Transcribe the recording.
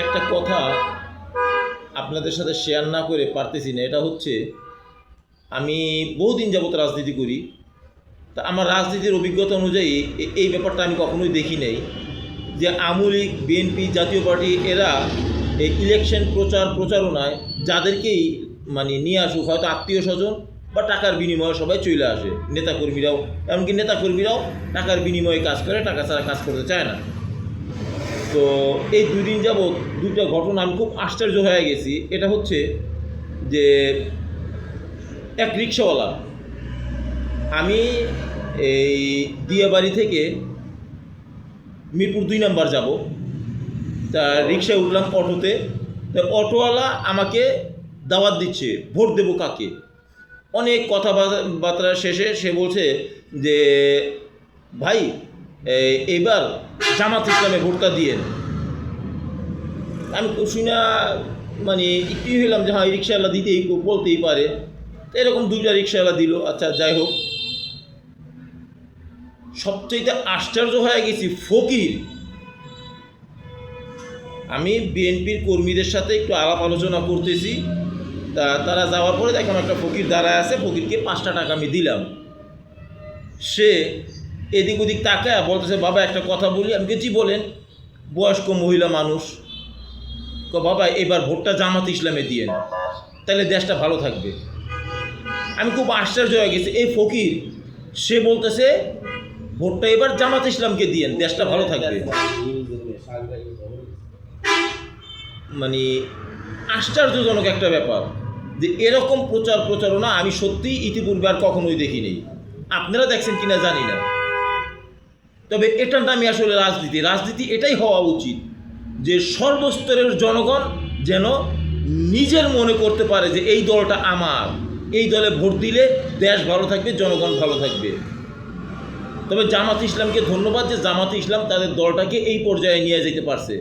একটা কথা আপনাদের সাথে শেয়ার না করে পারতেছি না। এটা হচ্ছে, আমি বহুদিন যাবত রাজনীতি করি। তা আমার রাজনীতির অভিজ্ঞতা অনুযায়ী এই ব্যাপারটা আমি কখনোই দেখি নাই যে আওয়ামী লীগ, বিএনপি, জাতীয় পার্টি এরা এই ইলেকশন প্রচারণায় যাদেরকেই মানে নিয়ে আসুক, হয়তো আত্মীয় স্বজন বা টাকার বিনিময়ে সবাই চলে আসে। নেতাকর্মীরাও, এমনকি নেতাকর্মীরাও টাকার বিনিময়ে কাজ করে, টাকা ছাড়া কাজ করতে চায় না। তো এই 2 দিন যাবৎ 2টা ঘটনা আমি খুব আশ্চর্য হয়ে গেছি। এটা হচ্ছে যে এক রিক্সাওয়ালা, আমি এই দিয়াবাড়ি থেকে মিরপুর 2 নাম্বার যাব, তা রিক্সায় উঠলাম অটোতে। তা অটোওয়ালা আমাকে দাওয়াত দিচ্ছে ভোট দেবো কাকে। অনেক কথাবার্তা শেষে সে বলছে যে ভাই এইবার জামাত ইসলামে ভোটটা দিয়েন। আমি শুনে মানে একটু হইলাম যে হ্যাঁ রিক্সাওয়ালা দিতেই বলতেই পারে। এরকম 2টা রিক্সাওয়ালা দিল, আচ্ছা যাই হোক। সবচেয়ে আশ্চর্য হয়ে গেছি ফকির। আমি বিএনপির কর্মীদের সাথে একটু আলাপ আলোচনা করতেছি, তা তারা যাওয়ার পরে দেখলাম একটা ফকির দাঁড়ায় আছে। ফকিরকে 5টা টাকা আমি দিলাম। সে এদিক ওদিক তাকায় বলতেছে বাবা একটা কথা বলি। আমি জি বলেন। বয়স্ক মহিলা মানুষ। বাবা এবার ভোটটা জামাত ইসলামে দিয়েন, তাহলে দেশটা ভালো থাকবে। আমি খুব আশ্চর্য হয়ে গেছি। এই ফকির সে বলতেছে ভোটটা এবার জামাত ইসলামকে দিয়েন, দেশটা ভালো থাকবে। মানে আশ্চর্যজনক একটা ব্যাপার যে এরকম প্রচারণা আমি সত্যিই ইতিপূর্বে আর কখনোই দেখিনি। আপনারা দেখছেন কিনা জানি না, তবে এটার নামই আসলে রাজনীতি এটাই হওয়া উচিত যে সর্বস্তরের জনগণ যেন নিজের মনে করতে পারে যে এই দলটা আমার, এই দলে ভোট দিলে দেশ ভালো থাকবে, জনগণ ভালো থাকবে। তবে জামাত ইসলামকে ধন্যবাদ যে জামাত ইসলাম তাদের দলটাকে এই পর্যায়ে নিয়ে যেতে পারছে।